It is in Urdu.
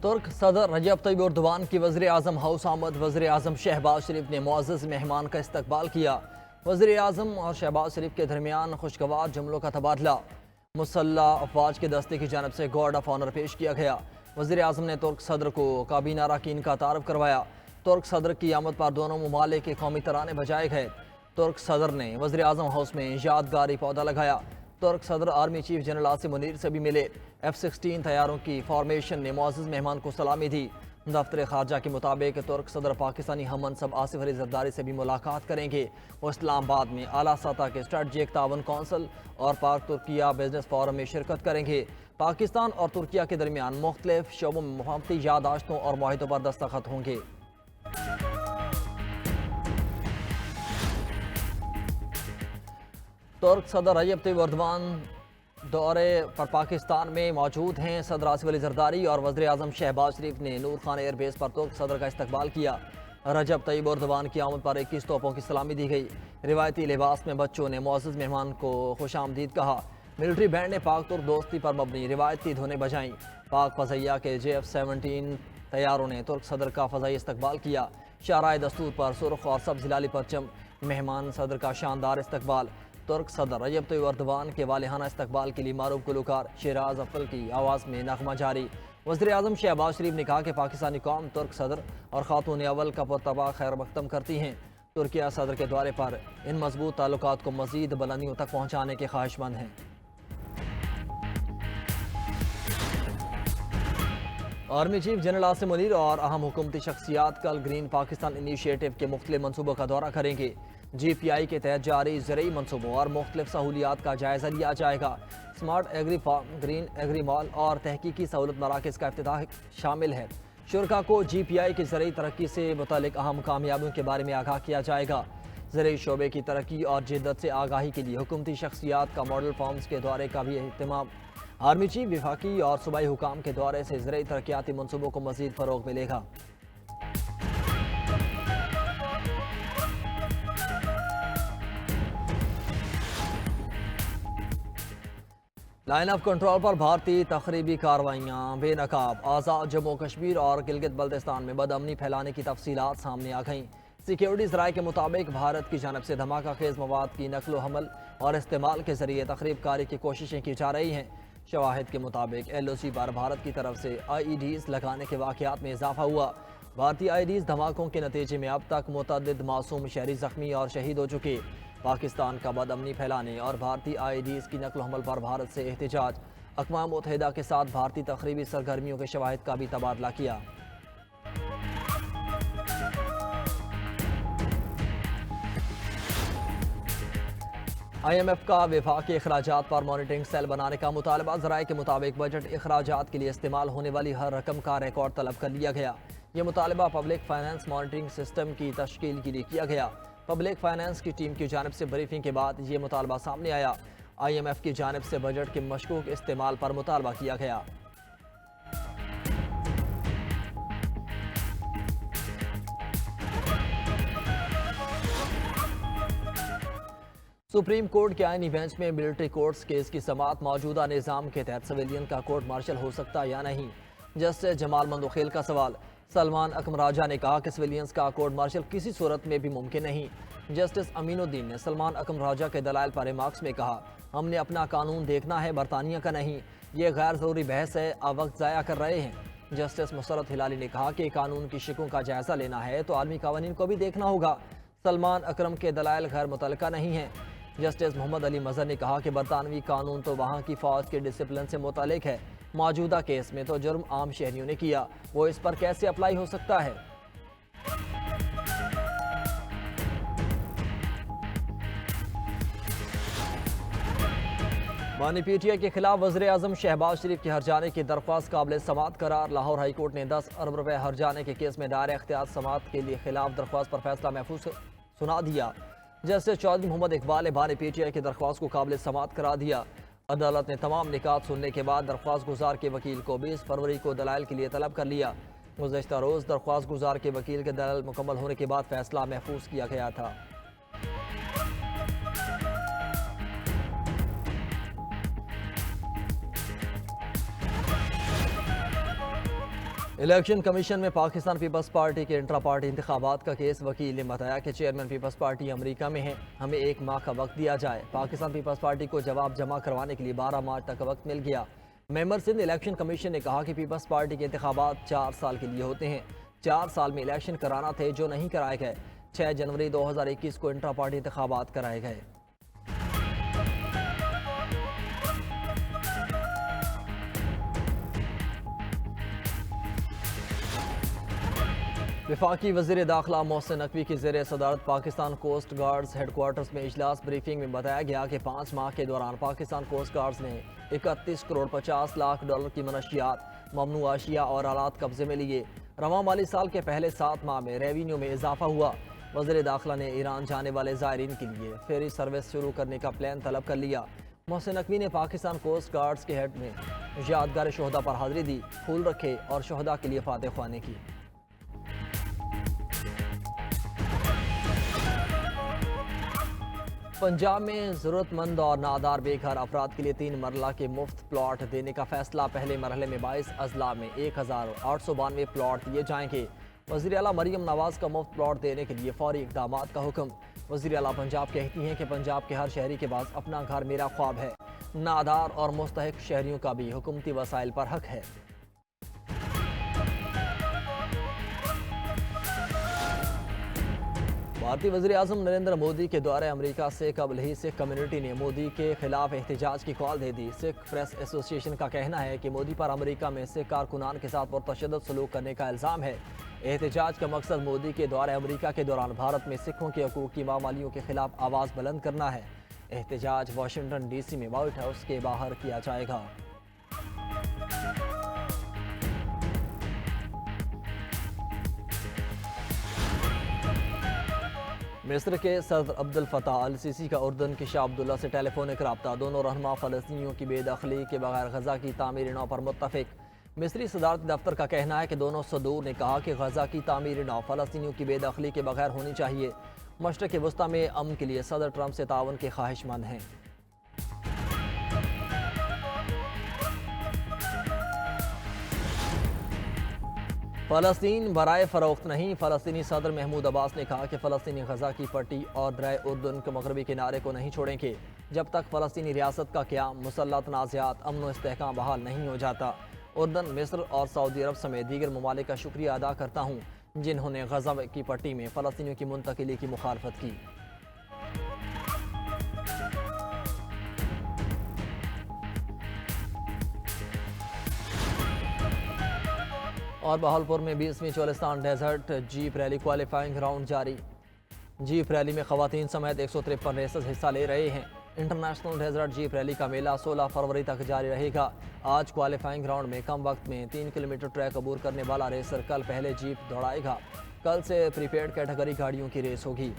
ترک صدر رجب طیب اردوان کی وزیر اعظم ہاؤس آمد۔ وزیر اعظم شہباز شریف نے معزز مہمان کا استقبال کیا۔ وزیر اعظم اور شہباز شریف کے درمیان خوشگوار جملوں کا تبادلہ۔ مسلح افواج کے دستے کی جانب سے گارڈ آف آنر پیش کیا گیا۔ وزیر اعظم نے ترک صدر کو کابینہ اراکین کا تعارف کروایا۔ ترک صدر کی آمد پر دونوں ممالک کے قومی ترانے بجائے گئے۔ ترک صدر نے وزیر اعظم ہاؤس میں یادگاری پودا لگایا۔ ترک صدر army chief general Asim Munir سے بھی ملے۔ F-16 طیاروں کی فارمیشن نے معزز مہمان کو سلامی دی۔ دفتر خارجہ کے مطابق ترک صدر پاکستانی ہم منصب آصف علی زرداری سے بھی ملاقات کریں گے۔ وہ اسلام آباد میں اعلیٰ سطح کے اسٹریٹجک تعاون کونسل اور پاک ترکیہ بزنس فورم میں شرکت کریں گے۔ پاکستان اور ترکیہ کے درمیان مختلف شعبوں میں مفاہمتی یادداشتوں اور معاہدوں پر دستخط ہوں گے۔ ترک صدر رجب طیب اردوان دورے پر پاکستان میں موجود ہیں۔ صدر آصف علی زرداری اور وزیر اعظم شہباز شریف نے نور خان ایئر بیس پر ترک صدر کا استقبال کیا۔ رجب طیب اردوان کی آمد پر 21 توپوں کی سلامی دی گئی۔ روایتی لباس میں بچوں نے معزز مہمان کو خوش آمدید کہا۔ ملٹری بینڈ نے پاک ترک دوستی پر مبنی روایتی دھنیں بجائیں۔ پاک فضائیہ کے F-17 طیاروں نے ترک صدر کا فضائی استقبال کیا۔ شاہراہ دستور پر سرخ اور سبز ہلالی پرچم۔ مہمان صدر کا شاندار استقبال۔ ترک صدر رجب طیب اردوان کے والہانہ استقبال کے لیے معروف گلوکار شیراز افضل کی آواز میں نغمہ جاری۔ وزیر اعظم شہباز شریف نے کہا کہ پاکستانی قوم ترک صدر اور خاتون اول کا پرتپا خیر مقدم کرتی ہیں۔ ترکیہ صدر کے دورے پر ان مضبوط تعلقات کو مزید بلندیوں تک پہنچانے کے خواہش مند ہیں۔ Army chief general Asim Munir اور اہم حکومتی شخصیات کل گرین پاکستان انیشیٹو کے مختلف منصوبوں کا دورہ کریں گے۔ GPI کے تحت جاری زرعی منصوبوں اور مختلف سہولیات کا جائزہ لیا جائے گا۔ Smart agri farm, green agri mall اور تحقیقی سہولت مراکز کا افتتاح شامل ہے۔ شرکاء کو GPI کی زرعی ترقی سے متعلق اہم کامیابیوں کے بارے میں آگاہ کیا جائے گا۔ زرعی شعبے کی ترقی اور جدت سے آگاہی کے لیے حکومتی شخصیات کا ماڈل فارمز کے دورے کا بھی اہتمام۔ آرمی چیف، وفاقی اور صوبائی حکام کے دورے سے زرعی ترقیاتی منصوبوں کو مزید فروغ ملے گا۔ لائن آف کنٹرول پر بھارتی تخریبی کارروائیاں بے نقاب۔ آزاد جموں کشمیر اور گلگت بلتستان میں بدامنی پھیلانے کی تفصیلات سامنے آ گئیں۔ سیکیورٹی ذرائع کے مطابق بھارت کی جانب سے دھماکہ خیز مواد کی نقل و حمل اور استعمال کے ذریعے تخریب کاری کی کوششیں کی جا رہی ہیں۔ شواہد کے مطابق LOC پر بھارت کی طرف سے IEDs لگانے کے واقعات میں اضافہ ہوا۔ بھارتی IEDs دھماکوں کے نتیجے میں اب تک متعدد معصوم شہری زخمی اور شہید ہو چکے۔ پاکستان کا بدامنی پھیلانے اور بھارتی IEDs کی نقل و حمل پر بھارت سے احتجاج۔ اقوام متحدہ کے ساتھ بھارتی تخریبی سرگرمیوں کے شواہد کا بھی تبادلہ کیا۔ IMF کا وفاقی اخراجات پر مانیٹرنگ سیل بنانے کا مطالبہ۔ ذرائع کے مطابق بجٹ اخراجات کے لیے استعمال ہونے والی ہر رقم کا ریکارڈ طلب کر لیا گیا۔ یہ مطالبہ پبلک فائنانس مانیٹرنگ سسٹم کی تشکیل کے لیے کیا گیا۔ پبلک فائنانس کی ٹیم کی جانب سے بریفنگ کے بعد یہ مطالبہ سامنے آیا۔ IMF کی جانب سے بجٹ کے مشکوک استعمال پر مطالبہ کیا گیا۔ سپریم کورٹ کے آئینی بینچ میں ملٹری کورٹس کیس کی سماعت۔ موجودہ نظام کے تحت سویلین کا کورٹ مارشل ہو سکتا یا نہیں؟ جسٹس جمال مندوخیل کا سوال۔ سلمان اکرم راجہ نے کہا کہ سویلینز کا کورٹ مارشل کسی صورت میں بھی ممکن نہیں۔ جسٹس امین الدین نے سلمان اکرم راجہ کے دلائل پر ریمارکس میں کہا، ہم نے اپنا قانون دیکھنا ہے، برطانیہ کا نہیں۔ یہ غیر ضروری بحث ہے، آپ وقت ضائع کر رہے ہیں۔ جسٹس مسرت ہلالی نے کہا کہ قانون کی شکوں کا جائزہ لینا ہے تو عالمی قوانین کو بھی دیکھنا ہوگا۔ سلمان اکرم کے دلائل غیر متعلقہ نہیں ہیں۔ جسٹس محمد علی مظہر نے کہا کہ برطانوی قانون تو وہاں کی فوج کے ڈسپلن سے متعلق ہے۔ موجودہ کیس میں تو جرم عام شہریوں نے کیا، وہ اس پر کیسے اپلائی ہو سکتا ہے؟ بانی PTI کے خلاف وزیر اعظم شہباز شریف کے ہر جانے کی درخواست قابل سماعت قرار۔ لاہور ہائی کورٹ نے 10 ارب روپے ہر جانے کے کیس میں دائرہ اختیار سماعت کے لیے خلاف درخواست پر فیصلہ محفوظ سنا دیا۔ جسٹس چودھری محمد اقبال نے بانی PTI کی درخواست کو قابل سماعت قرار دیا۔ عدالت نے تمام نکات سننے کے بعد درخواست گزار کے وکیل کو 20 فروری کو دلائل کے لیے طلب کر لیا۔ گزشتہ روز درخواست گزار کے وکیل کے دلائل مکمل ہونے کے بعد فیصلہ محفوظ کیا گیا تھا۔ الیکشن کمیشن میں پاکستان پیپلز پارٹی کے انٹرا پارٹی انتخابات کا کیس، وکیل نے بتایا کہ چیئرمین پیپلز پارٹی امریکہ میں ہیں، ہمیں 1 ماہ کا وقت دیا جائے۔ پاکستان پیپلز پارٹی کو جواب جمع کروانے کے لیے 12 مارچ تک وقت مل گیا۔ ممبر سندھ الیکشن کمیشن نے کہا کہ پیپلز پارٹی کے انتخابات 4 سال کے لیے ہوتے ہیں، 4 سال میں الیکشن کرانا تھے جو نہیں کرائے گئے۔ 6 جنوری 2021 کو انٹرا پارٹی انتخابات کرائے گئے۔ وفاقی وزیر داخلہ محسن نقوی کی زیر صدارت Pakistan coast guards headquarters میں اجلاس بریفنگ میں بتایا گیا کہ 5 ماہ کے دوران پاکستان کوسٹ گارڈز نے 31 کروڑ 50 لاکھ ڈالر کی منشیات، ممنوع اشیاء اور آلات قبضے میں لیے۔ رواں مالی سال کے پہلے 7 ماہ میں ریونیو میں اضافہ ہوا۔ وزیر داخلہ نے ایران جانے والے زائرین کے لیے فیری سروس شروع کرنے کا پلان طلب کر لیا۔ محسن نقوی نے پاکستان کوسٹ گارڈز کے ہیڈ میں یادگار شہداء پر حاضری دی، پھول رکھے اور شہداء کے لیے فاتح خوانی کی۔ پنجاب میں ضرورت مند اور نادار بے گھر افراد کے لیے 3 مرلہ کے مفت پلاٹ دینے کا فیصلہ۔ پہلے مرحلے میں 22 اضلاع میں 1892 پلاٹ دیے جائیں گے۔ وزیر اعلیٰ مریم نواز کا مفت پلاٹ دینے کے لیے فوری اقدامات کا حکم۔ وزیر اعلیٰ پنجاب کہتی ہیں کہ پنجاب کے ہر شہری کے پاس اپنا گھر میرا خواب ہے۔ نادار اور مستحق شہریوں کا بھی حکومتی وسائل پر حق ہے۔ بھارتی وزیر اعظم نریندر مودی کے دورہ امریکہ سے قبل ہی سکھ کمیونٹی نے مودی کے خلاف احتجاج کی کال دے دی۔ سکھ پریس ایسوسی ایشن کا کہنا ہے کہ مودی پر امریکہ میں سکھ کارکنان کے ساتھ پرتشدد سلوک کرنے کا الزام ہے۔ احتجاج کا مقصد مودی کے دورہ امریکہ کے دوران بھارت میں سکھوں کے حقوق کی پامالیوں کے خلاف آواز بلند کرنا ہے۔ احتجاج واشنگٹن ڈی سی میں وائٹ ہاؤس کے باہر کیا جائے گا۔ مصر کے صدر عبد الفتاح السیسی کا اردن کے شاہ عبداللہ سے ٹیلی فونک رابطہ۔ دونوں رہنما فلسطینیوں کی بے دخلی کے بغیر غزہ کی تعمیری نو پر متفق۔ مصری صدارتی دفتر کا کہنا ہے کہ دونوں صدور نے کہا کہ غزہ کی تعمیری نو فلسطینیوں کی بے دخلی کے بغیر ہونی چاہیے۔ مشرق وسطیٰ میں امن کے لیے صدر ٹرمپ سے تعاون کے خواہش مند ہیں۔ فلسطین برائے فروخت نہیں، فلسطینی صدر محمود عباس نے کہا کہ فلسطینی غزہ کی پٹی اور دریا اردن کے مغربی کنارے کو نہیں چھوڑیں گے جب تک فلسطینی ریاست کا قیام، مسلح تنازعات، امن و استحکام بحال نہیں ہو جاتا۔ اردن، مصر اور سعودی عرب سمیت دیگر ممالک کا شکریہ ادا کرتا ہوں جنہوں نے غزہ کی پٹی میں فلسطینیوں کی منتقلی کی مخالفت کی۔ اور بہاولپور میں 20ویں Cholistan desert jeep rally qualifying round جاری۔ جیپ ریلی میں خواتین سمیت 153 ریسرز حصہ لے رہے ہیں۔ انٹرنیشنل ڈیزرٹ جیپ ریلی کا میلہ 16 فروری تک جاری رہے گا۔ آج کوالیفائنگ راؤنڈ میں کم وقت میں 3 کلومیٹر ٹریک عبور کرنے والا ریسر کل پہلے جیپ دوڑائے گا۔ کل سے پری پیڈ کیٹیگری گاڑیوں کی ریس ہوگی۔